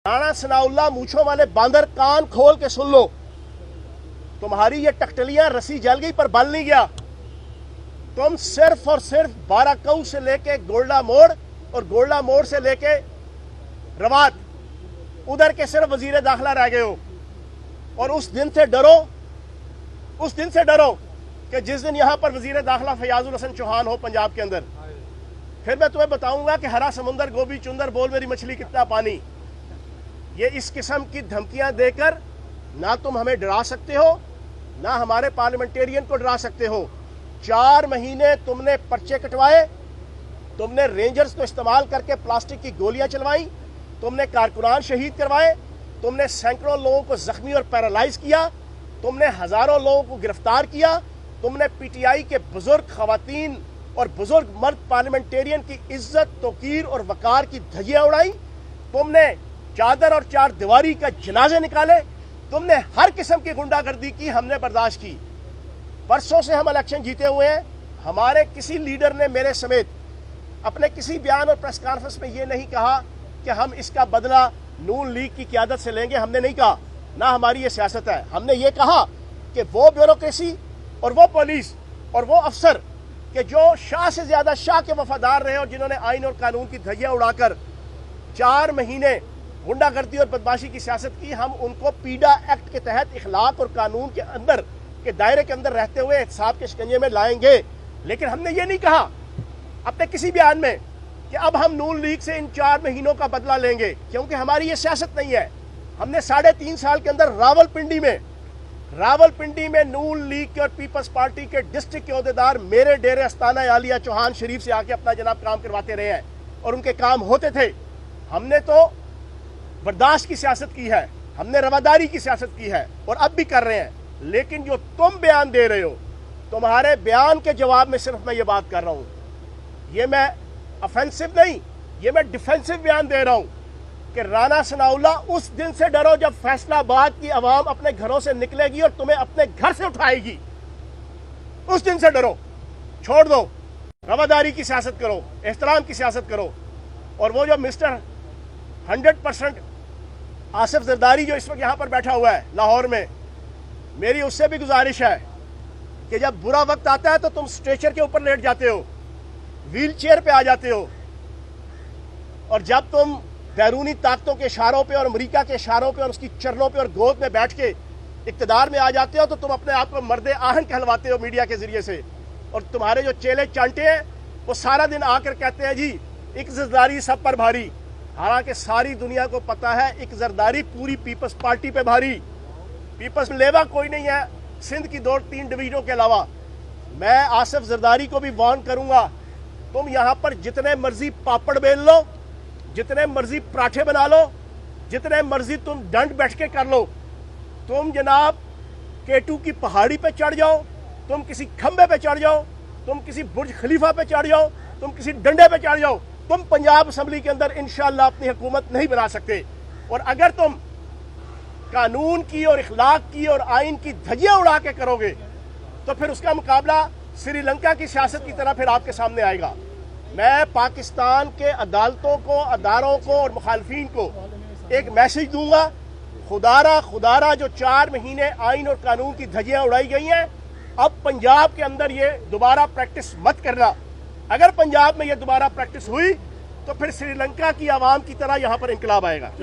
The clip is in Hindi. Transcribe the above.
राणा सनाउल्लाह मूछों वाले बांदर, कान खोल के सुन लो। तुम्हारी ये टकटलियां रस्सी जल गई पर बल नहीं गया। तुम सिर्फ और सिर्फ बाराकऊ से लेके गोल्डा मोड़ और गोल्डा मोड़ से लेके रवात उधर के सिर्फ वजीर दाखिला रह गए हो। और उस दिन से डरो कि जिस दिन यहां पर वजीर दाखिला फयाजुल हसन चौहान हो पंजाब के अंदर, फिर मैं तुम्हें बताऊंगा कि हरा समुंदर गोभी चुंदर बोल मेरी मछली कितना पानी। ये इस किस्म की धमकियां देकर ना तुम हमें डरा सकते हो, ना हमारे पार्लियामेंटेरियन को डरा सकते हो। 4 महीने तुमने पर्चे कटवाए, तुमने रेंजर्स को इस्तेमाल करके प्लास्टिक की गोलियां चलवाई, तुमने कारकुनान शहीद करवाए, तुमने सैकड़ों लोगों को जख्मी और पैरालाइज किया, तुमने हजारों लोगों को गिरफ्तार किया, तुमने पीटीआई के बुजुर्ग खवातीन और बुजुर्ग मर्द पार्लियामेंटेरियन की इज्जत, तौकीर और वकार की धज्जियां उड़ाई, तुमने चादर और चार दीवारी का जनाजे निकाले, तुमने हर किस्म की गुंडागर्दी की, हमने बर्दाश्त की। परसों से हम इलेक्शन जीते हुए हैं। हमारे किसी लीडर ने मेरे समेत अपने किसी बयान और प्रेस कॉन्फ्रेंस में यह नहीं कहा कि हम इसका बदला नून लीग की क़यादत से लेंगे। हमने नहीं कहा, ना हमारी ये सियासत है। हमने ये कहा कि वो ब्यूरोक्रेसी और वो पुलिस और वो अफसर कि जो शाह से ज्यादा शाह के वफादार रहे और जिन्होंने आइन और कानून की धज्जियां उड़ाकर 4 महीने गुंडागर्दी और बदमाशी की सियासत की, हम उनको पीडा एक्ट के तहत इखलाक और कानून के अंदर के दायरे के अंदर रहते हुए एहतसाब के शिकंजे में लाएंगे। लेकिन हमने ये नहीं कहा अपने किसी बयान में कि अब हम नून लीग से इन 4 महीनों का बदला लेंगे, क्योंकि हमारी ये सियासत नहीं है। हमने 3.5 साल के अंदर रावलपिंडी में नून लीग के और पीपल्स पार्टी के डिस्ट्रिक्ट के ओहदेदार मेरे डेरे अस्ताना आलिया चौहान शरीफ से आके अपना जनाब काम करवाते रहे हैं और उनके काम होते थे। हमने तो बर्दाश्त की सियासत की है, हमने रवादारी की सियासत की है और अब भी कर रहे हैं। लेकिन जो तुम बयान दे रहे हो, तुम्हारे बयान के जवाब में सिर्फ मैं ये बात कर रहा हूं, ये मैं ऑफेंसिव नहीं, ये मैं डिफेंसिव बयान दे रहा हूं कि राणा सनाउल्लाह उस दिन से डरो जब फैसलाबाद की आवाम अपने घरों से निकलेगी और तुम्हें अपने घर से उठाएगी। उस दिन से डरो, छोड़ दो, रवादारी की सियासत करो, एहतराम की सियासत करो। और वो जो मिस्टर 100% आसिफ जरदारी जो इस वक्त यहां पर बैठा हुआ है लाहौर में, मेरी उससे भी गुजारिश है कि जब बुरा वक्त आता है तो तुम स्ट्रेचर के ऊपर लेट जाते हो, व्हील चेयर पे आ जाते हो, और जब तुम बैरूनी ताकतों के इशारों पे और अमेरिका के इशारों पे और उसकी चरणों पे और गोद में बैठ के इक्तदार में आ जाते हो, तो तुम अपने आप को मर्दे आहन कहलवाते हो मीडिया के जरिए से। और तुम्हारे जो चेले चांटे हैं वो सारा दिन आकर कहते हैं जी एक जरदारी सब पर भारी। हालांकि सारी दुनिया को पता है एक जरदारी पूरी पीपल्स पार्टी पे भारी। पीपल्स में लेवा कोई नहीं है सिंध की 2-3 डिवीजनों के अलावा। मैं आसिफ जरदारी को भी वार्न करूंगा, तुम यहां पर जितने मर्जी पापड़ बेल लो, जितने मर्जी पराठे बना लो, जितने मर्जी तुम डंड बैठ के कर लो, तुम जनाब केटू की पहाड़ी पे चढ़ जाओ, तुम किसी खंबे पे चढ़ जाओ, तुम किसी बुर्ज खलीफा पे चढ़ जाओ, तुम किसी डंडे पे चढ़ जाओ, तुम पंजाब असेंबली के अंदर इंशाअल्लाह अपनी हुकूमत नहीं बना सकते। और अगर तुम कानून की और इखलाक की और आइन की धज्जियां उड़ा के करोगे तो फिर उसका मुकाबला श्रीलंका की सियासत की तरह फिर आपके सामने आएगा। मैं पाकिस्तान के अदालतों को, अदारों को और मुखालफीन को एक मैसेज दूंगा, खुदारा जो 4 महीने आइन और कानून की धज्जियां उड़ाई गई हैं, अब पंजाब के अंदर ये दोबारा प्रैक्टिस मत करना। अगर पंजाब में ये दोबारा प्रैक्टिस हुई तो फिर श्रीलंका की आवाम की तरह यहां पर इंकलाब आएगा।